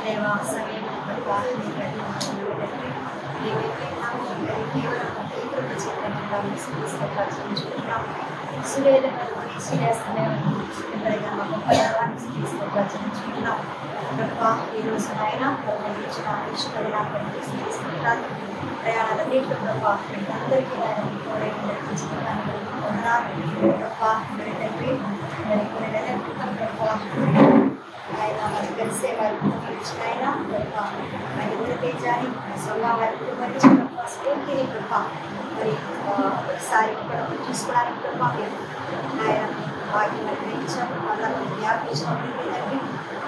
దేవా సమయం ఈ రోజు ఆయన ఇచ్చిన ఇష్టమైన ప్రయాణాలన్నింటిలో ప్రభావ అందరికీ ఆయన మరి కలిసే వారి ఇచ్చిన ఆయన మరి ఉదతేజాన్ని స్వభావాన్ని కుటుంబించిన స్ఫూర్తిని మరి ఒకసారి చూసుకోవడానికి ఆయన వాటిని మరి గ్రహించాము మళ్ళా వ్యాపించడం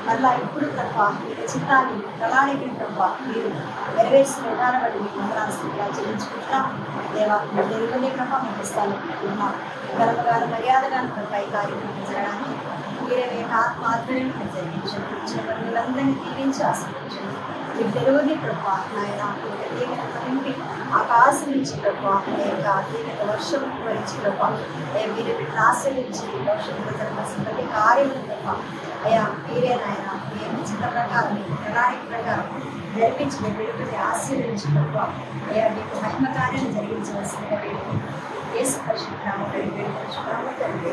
మళ్ళా ఇప్పుడు తప్ప మీరు చిత్తాన్ని ప్రణాళికను తప్ప మీరు నెరవేర్చిన విధానం బట్టి మీకు వందనాలు చెల్లించుకుంటున్నాం దేవా తెలుగునే తప్ప మీకు ఇస్తాను ఉన్నాం గర్భగాను మర్యాదగాను తప్ప ఈ కార్యక్రమం జరగడానికి మీరే ఆత్మాత్మని జరిగించండి ఇచ్చిన పనులందరినీ దీవించి ఆశ్రయించండి మీరు తెలుగుని తప్ప నాయన ప్రత్యేకత నింపి ఆకాశం నుంచి తప్ప లేక అత్యేకత వర్షం భరించి తప్ప మీరు ఆశ్రయించి భవిష్యత్తు జరగాల్సిన ప్రతి కార్యం తప్ప అయ్యా మీరే నాయన మీ చిత్త ప్రకారం మీ ప్రణాళిక ప్రకారం జరిపించిన వేడుకని ఆశీర్వదించినప్ప అయ్యా మీకు మహిమ కార్యాన్ని జరిగించవలసిన వేడుక యేసు పరిశుద్ధ నామములో వేడుకొంచున్నాము తండ్రి.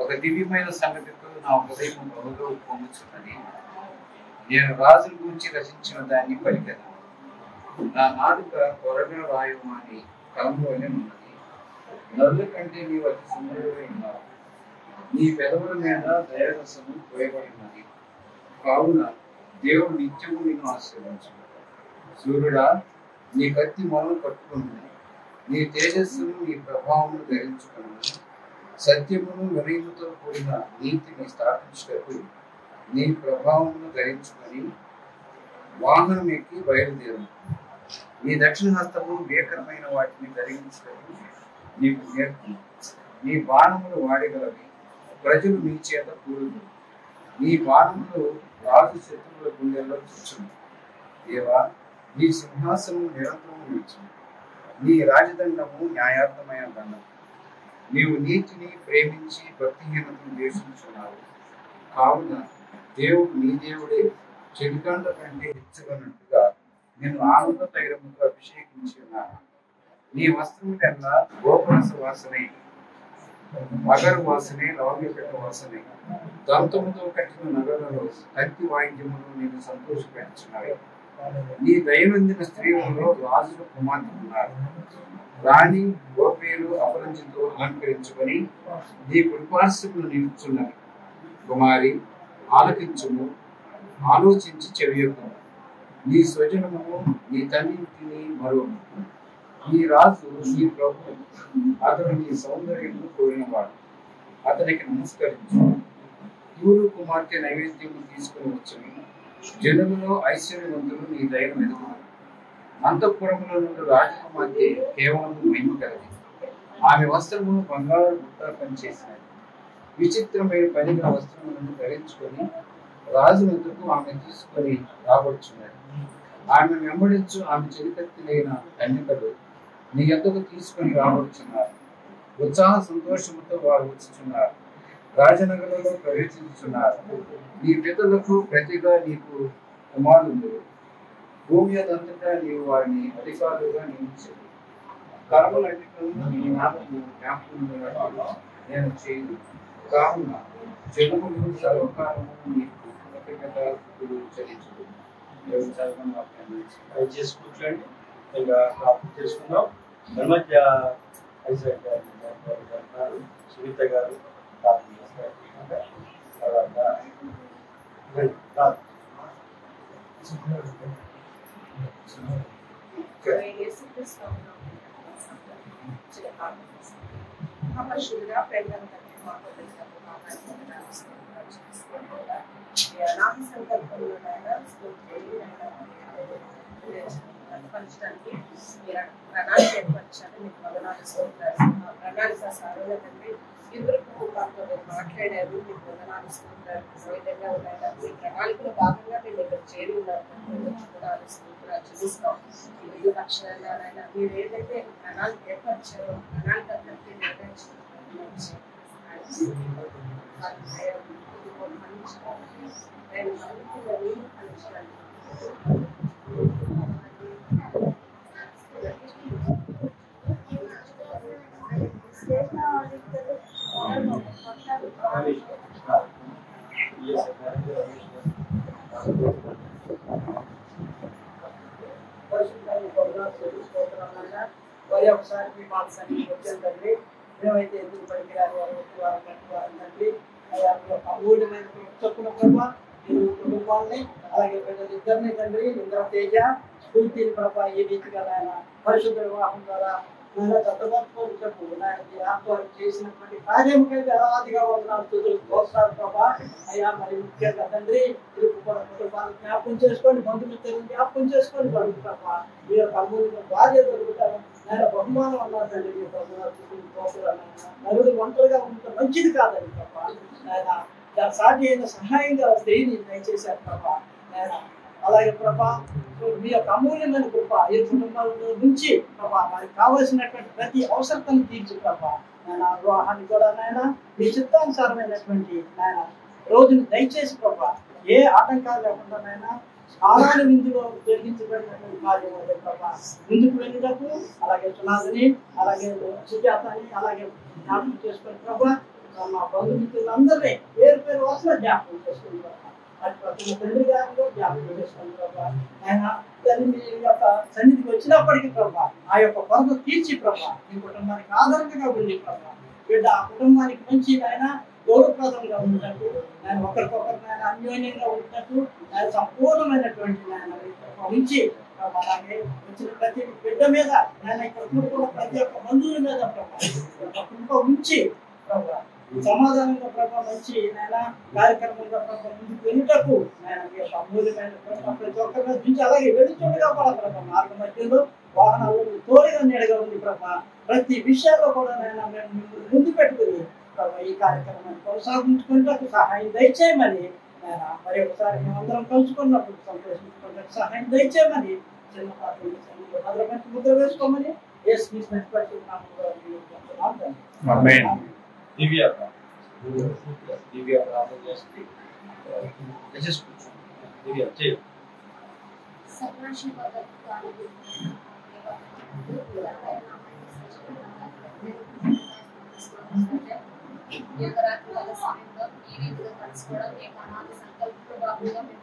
ఒక దివ్యమైన సంగతితో నా హృదయం బహుగా పొంగుచున్నది. నేను రాజుల గురించి రచించిన దాన్ని పలికాను. నా నాలుక త్వరగా రాయము అని కలంలోనే ఉన్నది. నరుల కంటే నీవు అతి సుందరుడై ఉన్నావు. నీ పెదవుల మీద దయారసము పోయబడినది. కావున దేవుడు నిత్యము నిన్ను ఆశీర్వదించు. సూర్యుడా, నీ కత్తి మొలను కట్టుకుని నీ తేజస్సును నీ ప్రభావమును ధరించుకుని సత్యమును వినయముతో కూడిన నీతిని స్థాపించుటకు నీ ప్రభావమును ధరించుకొని వాహనం ఎక్కి బయలుదేరు. నీ దక్షిణ హస్తము భీకరమైన వాటిని ధరించుటకు నీకు నేర్పు. నీ బాణములు వాడగలవి, ప్రజలు నీ చేత కూడుదు. నీ బాణములు రాజు శత్రువుల గుండెల్లో చుచ్చును. దేవా, నీ సింహాసనం నిరంతరము నిలుచును. నీ రాజదండము న్యాయార్థమైన దండం. నీవు నీతిని ప్రేమించి భక్తిహీనతను ద్వేషించున్నావు. కావున దేవుడు నీ దేవుడే చెలికండ కంటే హెచ్చగనట్టుగా నేను ఆనంద తైలముతో అభిషేకించి ఉన్నాను. నీ వస్త్రము కన్నా గోపరస వాసనే అగరు వాసనే, లవంగిపెట్ట వాసనే, దంతముతో కట్టిన నగలలో కత్తి వాయిద్యములు నేను సంతోషపెట్టుచున్నాయి. నీ దయనొందిన స్త్రీలలో రాజుల కుమార్తెలు ఉన్నారు. రాణి గోపేలు అపరంజితో అలంకరించుకొని నీ కుడిపార్శ్వములు నిలుచున్నారు. కుమారి ఆలకించుము, ఆలోచించి చెవియొక్కుము. నీ స్వజనము నీ తన్నింటిని మరువము. నీ రాజు నీ ప్రభు, అతడు నీ సౌందర్యమును కోరినవాడు. అతనికి నమస్కరించు. తూరు కుమార్తె నైవేద్యము తీసుకుని వచ్చును. జనులలో ఐశ్వర్యవంతులు నీ దయను వెతుకుతారు. అంతఃపురముల నుండి రాజకుమార్తె కేవలము మహిమ కలది. ఆమె వస్త్రమును బంగారు బుట్ట పనిచేసినది. విచిత్రమైన పనిగా వస్త్రములను ధరించుకొని రాజు వద్దకు ఆమె తీసుకొని రాబడుచున్నది. ఆమె వెంబడించు ఆమె చెలికత్తెలైన కన్యకలు నీ యొద్దకు తీసుకొని రాబడుచున్నారు. ఉత్సాహ సంతోషముతో వారు వచ్చుచున్నారు. రాజనగరంలో ప్రవేశించుచున్నారు. నీ పితరులకు ప్రతిగా నీకు కుమారులు. భూమి అదంతటా నీవు వారిని అధికారులుగా నియమించదు. కర్మలన్నిటిలో నీ నామము జ్ఞాపకం నేను చేయను. కావున జనములు సర్వకాలము నీకు కృతజ్ఞత చెల్లించుదు. దయచేసి కూర్చోండి. ఇంకా ప్రార్థన చేసుకుందాం. మన మధ్య ఐజాక్ గారు, సునీత గారు ప్రార్థన చేస్తారు. తర్వాత పరిశుద్ధుడా ప్రేమ నామ సంకల్పంలో పంచడానికి మీరు ప్రణాళిక ఏర్పరచాలి. మీకు వందనాలు స్తోత్రాలు. ప్రణాళిక సాధన తండ్రి ఇరువురు మాతో మాట్లాడారు. మీకు వందనాలు స్తోత్రాలు. విధంగా ఉన్నాయా మీ ప్రణాళికలో భాగంగా మేము ఇక్కడ చేరి ఉన్నారు. వందనాలు స్తోత్రాలు చూస్తాం. ఈ లక్షణాలైనా మీరు ఏదైతే ప్రణాళిక ఏర్పరిచారో ప్రణాళిక అందరికీ నెరవేర్చడం మరి ఒకసారి మీ మాట సన్నిధికి వచ్చాను తండ్రి. మేమైతే ఎందుకు పనికిరాని వారు తండ్రి. అమూల్యమైన చొప్పున ప్రభా మీరు కుటుంబాలని అలాగే పిల్లలిద్దరిని తండ్రి ఇంద్ర తేజ స్ఫూర్తిని ప్రభా ఈ రీతిగా నాయన పరిశుద్ధ వివాహం ద్వారా నాయన దత్తపరుచుకొని చెప్పు నాయన మీ ఆత్మ చేసినటువంటి కార్యముకైతే అనాదిగా వందనాలు స్తుతులు స్తోత్రాలు ప్రభా. అయ్యా మరి ముఖ్యంగా తండ్రి కుటుంబాలను జ్ఞాపకం చేసుకొని బంధుమిత్రులను జ్ఞాపకం చేసుకొని పడుకు ప్రభా మీ యొక్క అమూల్యమైన భార్య దొరుకుతారు నాయన బహుమానం అన్నారు తండ్రి. మీ నలుగురు ఒంటరిగా ఉంటే మంచిది కాదని ప్రభా నాయన సాటి అయిన సహాయంగా స్త్రీని దయచేశారు ప్రభా నాయన. అలాగే ప్రభా మీ యొక్క అమూల్యమైన కృప ఈ కుటుంబాల నుంచి ప్రభా వారికి కావాల్సినటువంటి ప్రతి అవసరతను తీర్చి ప్రభా నాయన వివాహాన్ని కూడా నాయన మీ చిత్తానుసారమైనటువంటి నాయన రోజును దయచేసి ప్రభా ఏ ఆటంకాలు లేకుండా నాయన స్నానాన్ని విందులో జరిగించబడినటువంటి కార్యం ప్రభా ముందుకు వెళ్ళినప్పుడు అలాగే సునాదని అలాగే సుజాతని అలాగే జ్ఞాపకం చేసుకుని ప్రభా మా బంధుమిత్రులందరినీ పేరు పేరు వరుసలో జ్ఞాపకం చేసుకుని ప్రభా అటు ప్రతి తండ్రి గారిలో జ్ఞాపకం చేసుకుని ప్రభా ఆయన తల్లి మీ యొక్క సన్నిధికి వచ్చినప్పటికీ ప్రభా ఆ యొక్క కొరత తీర్చి ప్రభా మీ కుటుంబానికి ఆదరణగా ఉంది ప్రభా బిడ్డ ఆ కుటుంబానికి మంచి ఆయన గౌరవప్రదంగా ఉన్నట్టు ఆయన ఒకరికొకరు ఆయన అన్యోన్యంగా ఉన్నట్టు ఆయన సంపూర్ణమైనటువంటి ఆయన ఉంచి అలాగే వచ్చిన ప్రతి బిడ్డ మీద ఆయన ఇక్కడ కూడుకున్న ప్రతి ఒక్క బంధువుల మీద ప్రభావ ఉంచి ప్రభావ సమాధానంగా ప్రభావ మంచి ఆయన కార్యక్రమంగా ప్రభావ ముందుకు వెళ్ళటకు ఆయన అమూల్యమైన ప్రభావ ప్రతి ఒక్కరి మీద నుంచి అలాగే వెళుతుండగా కూడా ప్రభావ మార్గ మధ్యలో వాహనాలు తోడుగా నీడగా ఉంది ప్రభావ ప్రతి విషయాల్లో కూడా ఆయన మేము ముందు పెట్టుకుని ప్రభావ ఈ కార్యక్రమాన్ని కొనసాగించుకునేటకు సహాయం దయచేయమని ఆయన మరి ఒకసారి మేమందరం కలుసుకున్నప్పుడు సంతోషించుకున్నట్టు సహాయం దయచేయమని చిన్న పాత్ర భద్రపరిచి ముద్ర వేసుకోమని దివ్య ప్రార్థన చేస్తుంది. దివ్య చేయ సర్వశివ ఈ యొక్క రాత్రి కాల సమయంలో ఈ రీతిగా కలుసుకోవడం మీ యొక్క అనాథ సంకల్పంలో భాగంగా మేము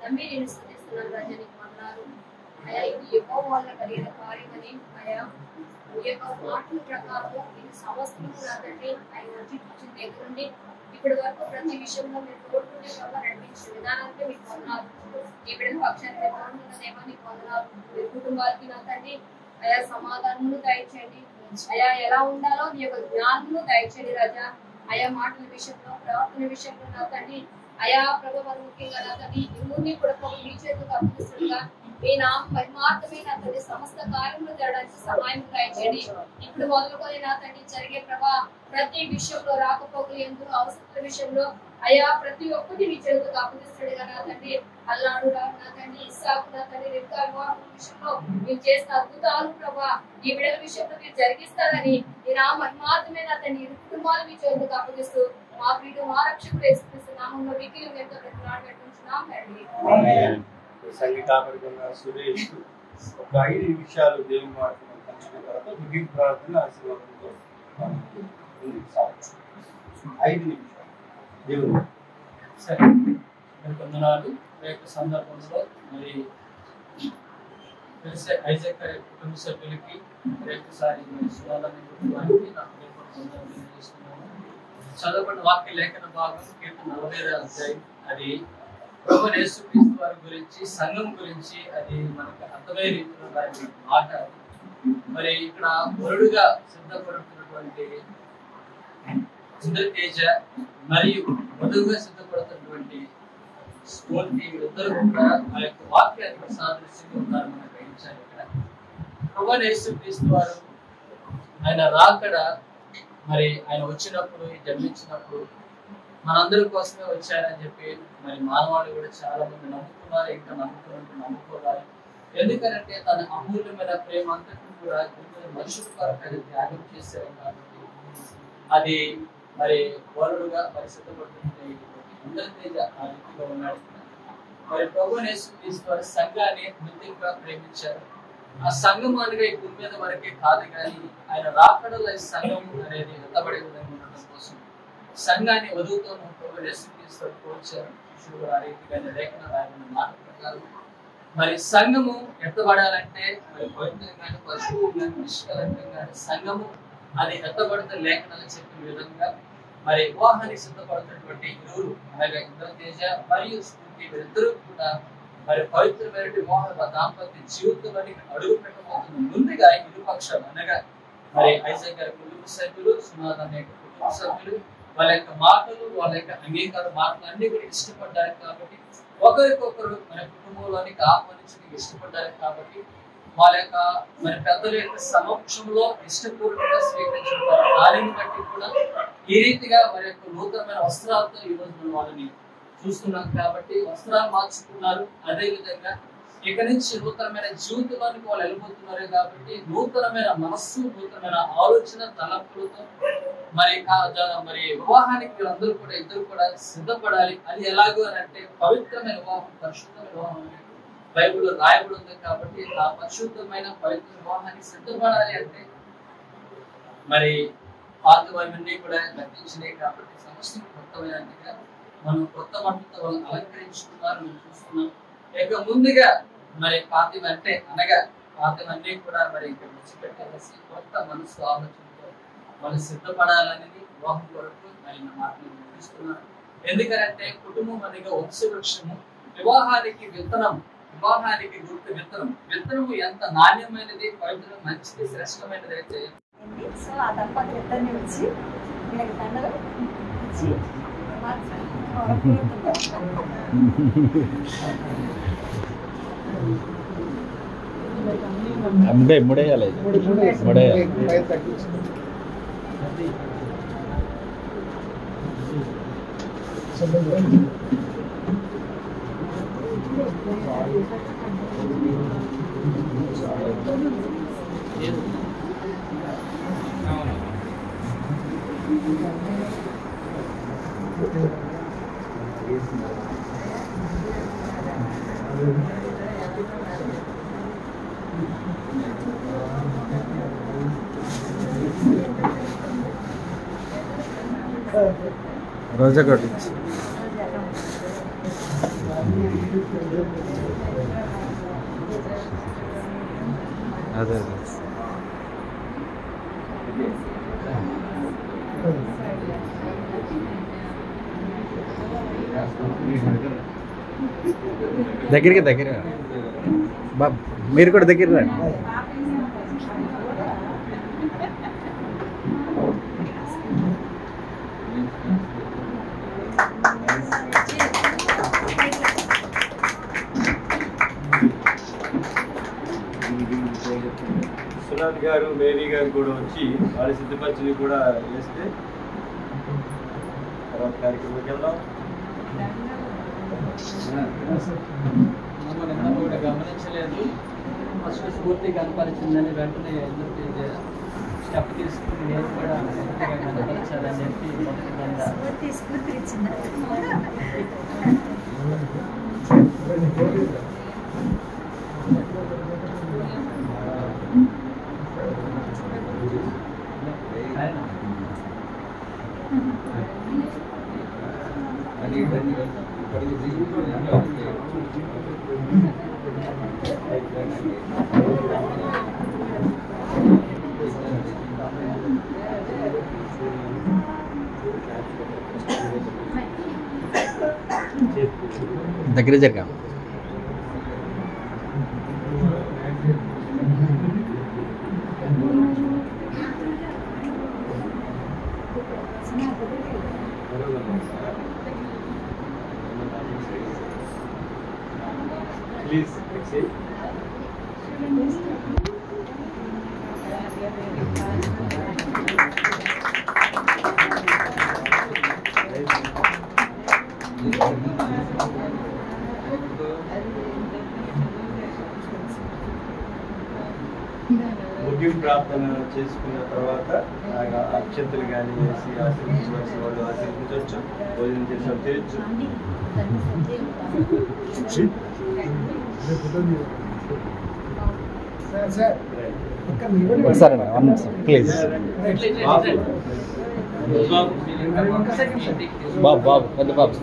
నమ్మి నేను స్థుతిస్తున్నాను రాజా, నీకు వందనాలు అయా. ఇది ఎక్కువ వాళ్ళ కలిగిన కార్యమని అయా, ఈ యొక్క మాటల ప్రకారము ఇది సమస్తము రాదండి ఆయన వచ్చి చూసిన దగ్గర నుండి ఇప్పటి వరకు ప్రతి విషయంలో మీరు తోడుకునే వల్ల నడిపించిన విధానానికి మీకు వందనాలు. ఈ బిడ్డల పక్షాన్ని మీరు తోడుకున్నదేమో నీకు వందనాలు. మీరు కుటుంబాలకి నా తండ్రి అయా సమాధానమును దయచేయండి అయా, ఎలా ఉండాలో నీ యొక్క జ్ఞానమును దయచేయండి రాజా. ఆయా మాటల విషయంలో ప్రవర్తన విషయంలో నా తండ్రి అయా ప్రభు మరి ముఖ్యంగా నా తండ్రి ఇవన్నీ కూడా ప్రభు మీ చేతులకు అప్పగిస్తుండగా మీ నామ మహిమార్థమే నా తండ్రి సమస్త కార్యములు జరగడానికి సహాయం దయచేయండి. ఇప్పుడు మొదలుకొని నా తండ్రి జరిగే ప్రభా ప్రతి విషయంలో రాకపోకలు ఎందుకు అవసరాల విషయంలో అయా ప్రతి ఒక్కటి మీ చేతులకు అప్పగిస్తాడుగా నా తండ్రి. అల్లాడు నా తండ్రి ఇస్సాకు నా తండ్రి రిబ్కా వివాహం విషయంలో మీరు చేసిన అద్భుతాలు ప్రభా ఈ బిడ్డల విషయంలో మీరు జరిగిస్తారని ఈ నా మహిమార్థమే నా తండ్రి ఇరు కుటుంబాలు మీ చేతులకు అప్పగిస్తూ మా ప్రియుడు మా రక్షకుడు యేసుక్రీస్తు నామములో మిక్కిలి ఎంతో ప్రతిలాడు పెట్టుకుంటున్నాం తండ్రి. సంగీతాపరిగా సురేష్ ఒక 5 నిమిషాలు దేవుని మాటలు పంచుకున్న తర్వాత ముగింపు ప్రార్థన ఆశీర్వాదంతో 5 నిమిషాలు దేవుని. సరే, వందనాలు. రేపు సందర్భంలో మరి ఐజాక్ గారి కుటుంబ సభ్యులకి రేపుసారి సువాలని కుటుంబానికి నాకు తెలియజేస్తున్నాను. చదవబడిన వాక్య లేఖన భాగం కీర్తన 45వ అధ్యాయం. అది ప్రభువైన యేసుక్రీస్తు వారి గురించి, సంఘం గురించి అది మనకు అర్థమయ్యే రీతిలో దాని మాట. మరి ఇక్కడ వరుడుగా సిద్ధపడుతున్నటువంటి ఇంద్రతేజ మరియు వధువుగా సిద్ధపడుతున్నటువంటి స్ఫూర్తి వీళ్ళిద్దరూ కూడా ఆ యొక్క వాక్యానికి సాదృశ్యంగా ఉన్నారు మనకు గ్రహించాలి. ఇక్కడ ప్రభువైన యేసుక్రీస్తు వారు ఆయన రాకడ మరి ఆయన వచ్చినప్పుడు జన్మించినప్పుడు మనందరి కోసమే వచ్చారని చెప్పి మరి మానవాళి కూడా చాలా మంది నమ్ముతున్నారు, ఇంకా నమ్ముకోవాలి. ఎందుకంటే తన అమూల్యమైన ప్రేమ అంతటి కూడా మనుషుల కొరకు ఆయన త్యాగం చేశారు కాబట్టి అది మరి వరుడుగా మరి సిద్ధపడుతుంది. ఇంద్రతేజ ఆ రీతిగా ఉన్నాడు. మరి ప్రభువైన యేసుక్రీస్తు వారి సంఘాన్ని మృతిగా ప్రేమించారు. ఆ సంఘం అనగా ఈ భూమి మీద వరకే కాదు, కానీ ఆయన రాకడలో ఈ సంఘం అనేది ఎత్తబడే విధంగా ఉండడం కోసం సంఘాన్ని వధువుతో ప్రభువైన యేసుక్రీస్తు పోల్చారు. శిష్యులు ఆ రీతిగా లేఖన రాయబడిన మాట ప్రకారం మరి సంఘము ఎత్తబడాలంటే మరి పవిత్రంగానే పరిశుభ్రంగానే నిష్కలంకంగానే సంఘము అది ఎత్తబడితే లేఖనాలు చెప్పిన విధంగా మరి వివాహానికి సిద్ధపడుతున్నటువంటి ఇరువురు అనగా ఇంద్రతేజ మరియు స్ఫూర్తి వీరిద్దరూ కూడా మరి పవిత్రమైన వివాహ దాంపత్య జీవితంలోని అడుగు పెట్టబోతున్న ముందుగా ఇరు పక్షాలు అనగా మరి ఐజాక్ గారి కుటుంబ సభ్యులు, సునాథ కుటుంబ సభ్యులు వాళ్ళ యొక్క మాటలు, వాళ్ళ యొక్క అంగీకార మాటలు అన్ని కూడా ఇష్టపడ్డారు కాబట్టి ఒకరికొకరు మన కుటుంబంలోనికి ఆహ్వానించడానికి ఇష్టపడ్డారు కాబట్టి వాళ్ళ యొక్క మరి పెద్దల యొక్క సమక్షంలో ఇష్టపూర్వకంగా స్వీకరించుకుంటారు. దానిని బట్టి కూడా ఈ రీతిగా వారి యొక్క నూతనమైన వస్త్రాలతో ఈ రోజు మనం వాళ్ళని చూస్తున్నాం కాబట్టి వస్త్రాలు మార్చుకున్నారు. అదే విధంగా ఇక నుంచి నూతనమైన జీవితంలోనికి వాళ్ళు వెళ్ళిపోతున్నారు కాబట్టి నూతనమైన మనస్సు, నూతనమైన ఆలోచన తలంపులతో మరి వివాహానికి వీళ్ళందరూ కూడా ఇద్దరు కూడా సిద్ధపడాలి. అది ఎలాగో అని అంటే పవిత్రమైన వివాహం, పరిశుద్ధమైన వివాహం బైబిల్లో రాయబడి ఉంది కాబట్టి ఆ పరిశుద్ధమైన పవిత్ర వివాహానికి సిద్ధపడాలి అంటే మరి పాతవన్నీ కూడా గతించినాయి కాబట్టి సమస్తం కొత్తమైనట్టుగా మనం కొత్త బట్టలతో వాళ్ళు అలంకరించుకున్నారు మనం చూస్తున్నాం. ఇక ముందుగా మరి పాతవంటే అనగా పాతవన్నీ కూడా మరి ఇక్కడ విడిచిపెట్టేసి కొత్త మనసు ఆలోచనతో వాళ్ళు సిద్ధపడాలనేది వివాహం కొరకు మరి నా మాటలు చూపిస్తున్నాను. ఎందుకంటే కుటుంబం అనేది వంశవృక్షము, వివాహానికి విత్తనం, వివాహానికి గుర్తు విత్తనము ఎంత నాణ్యమైనది, పవిత్రం, మంచిది, శ్రేష్టమైనది అయితే సో ఆ దంపతులు ఇద్దరిని వచ్చి వీళ్ళకి దండలు ఇచ్చి ముడేయాలి ముడేయాలి. రోజా కొట్టించి అదే అదే దగ్గరికి దగ్గర బాబు మీరు కూడా దగ్గర రండి. సునాథ్ గారు మేరీ గారు కూడా వచ్చి వాళ్ళ సిద్ధపరిచిని కూడా వేస్తే తర్వాత కార్యక్రమంకి వెళ్దాం. మమ్మల్ని కూడా గమనించలేదు. ఫస్ట్ స్ఫూర్తి కనపరిచిందని వెంటనే ఎదురు స్టెప్ తీసుకుని నేను కూడా స్ఫూర్తిగా కనపరచాలని చెప్పి మొదటి కింద స్ఫూర్తి ఇచ్చిందా? దగ్గర జరగా ప్లీజ్ ముగింపు ప్రార్థన చేసుకున్న తర్వాత అక్షంతలు కానీ వేసి ఆశీర్వదించవలసిన వాళ్ళు ఆశీర్వదించవచ్చు, భోజనం చేసిన చేయొచ్చు. సరే ప్లీజ్ బాబు బాబు పెద్ద బాబు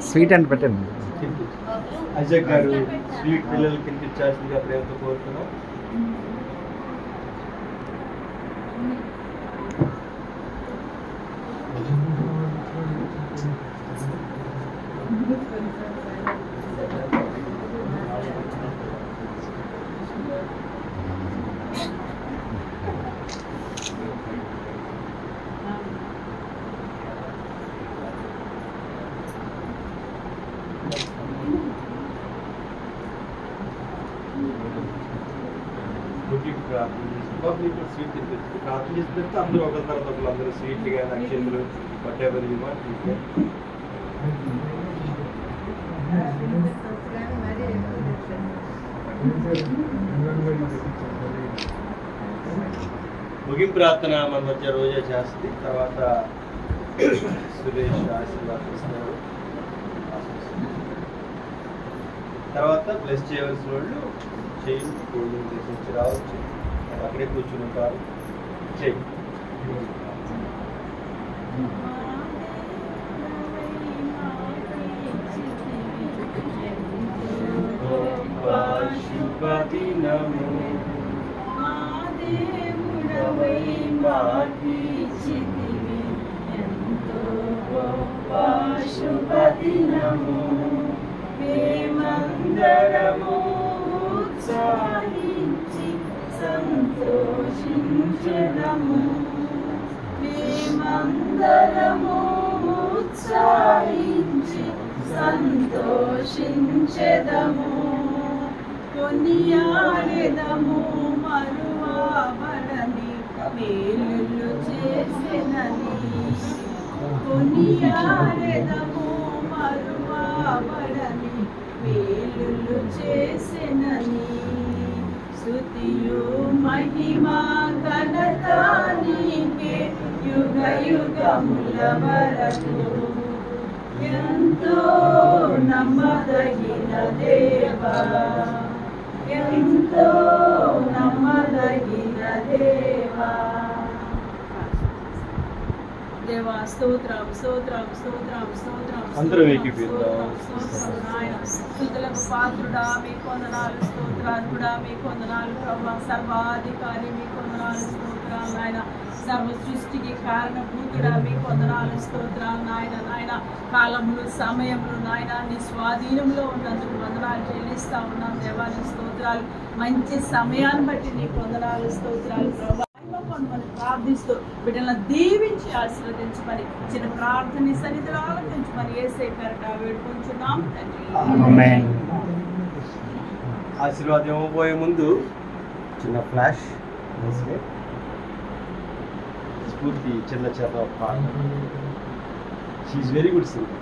స్వీట్ అండ్ పెట్టండి. అజయ్ గారు స్వీట్ పిల్లలకి తినిపించాల్సిందిగా ప్రేమతో కోరుతున్నాం. స్వీట్ తినిపిస్తుంది, ప్రార్థన చేస్తే అందరూ ఒకరి తర్వాత ఒకరు అందరూ స్వీట్లు కానీ అక్షంతలు whatever you want, you can. ముగింపు ప్రార్థన మన మధ్య రోజా చేస్తుంది, తర్వాత సురేష్ ఆశీర్వాదిస్తున్నారు. తర్వాత బ్లెస్ చేయవలసిన వాళ్ళు చేయి భోజనం చేసి రావచ్చు, అక్కడే కూర్చుని ఉంటారు. చేయి శుభదినము శుభదినము మేమందరము ఉత్సాహించి సంతోషించెదము, మేమందరము ఉత్సాహించి సంతోషించెదము, కొనియాడెదము మరువబడని మేలులు చేసెనని, కొనియాడెదము మరువబడని మేలులు చేసెనని, స్తుతియు మహిమా ఘనత నీకే యుగ యుగముల వరకు. ఎంతో నమ్మదగిన దేవా, ఎంతో నమ్మదగిన దేవా. దేవా స్తోత్రం స్తోత్రం స్తోత్రం స్తోత్రం అందరూ ఏకీభవిద్దాం. స్తోత్రం నాయన. స్తుతులకు పాత్రుడా మీకు వందనాలు, స్తోత్రార్హుడా మీకు వందనాలు ప్రభువా. సర్వాధికారి మీకు వందనాలు, స్తోత్రాలు నాయన. సర్వ సృష్టికి కారణభూతుడా మీకు వందనాలు, స్తోత్రాలు నాయన. నాయన కాలములు సమయములు నాయన నీ స్వాధీనంలో ఉన్నందుకు వందనాలు చెల్లిస్తా ఉన్నాం దేవానికి స్తోత్రాలు. మంచి సమయాన్ని బట్టి నీకు వందనాలు, స్తోత్రాలు ప్రభా. మనం ప్రార్థిస్తూ బిడ్డలను దీవించి ఆశీర్వదించమని చిన్న ప్రార్థన సన్నిధిలో ఆలోచించమని యేసే పేరట వేడుకుంటున్నాం తండ్రి. ఆశీర్వాదం ఇవ్వబోయే ముందు చిన్న ఫ్లాష్ స్ఫూర్తి చిన్న చేత పాట. She's very good singer.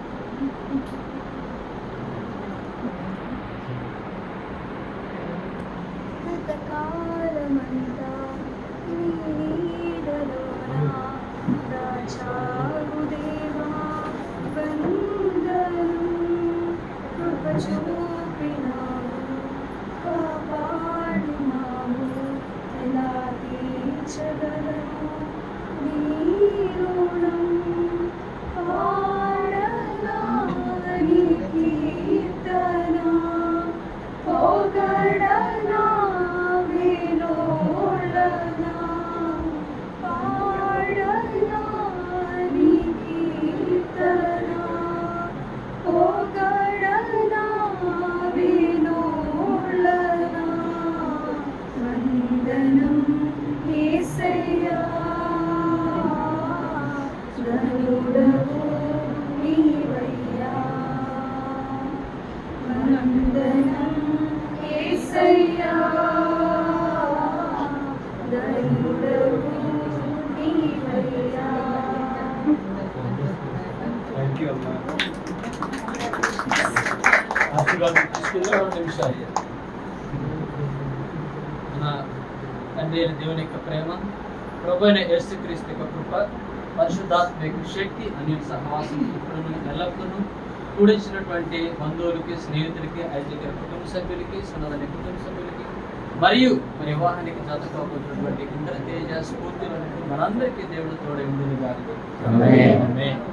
తండ్రి దేవుని యొక్క ప్రేమ, ప్రభువైన యేసుక్రీస్తు యొక్క కృప, పరిశుద్ధాత్మ యొక్క శక్తి, అన్యుల సహవాసం ఇప్పుడు ఎల్లప్పుడూ కూడించినటువంటి బంధువులకి, స్నేహితులకి, ఐదుగురి కుటుంబ సభ్యులకి, సన్నదని కుటుంబ సభ్యులకి మరియు మరి వివాహానికి జత కాబోతున్నటువంటి ఇంద్ర తేజ స్ఫూర్తి మనందరికీ దేవుడు తోడై ఉండును గాక. ఆమేన్.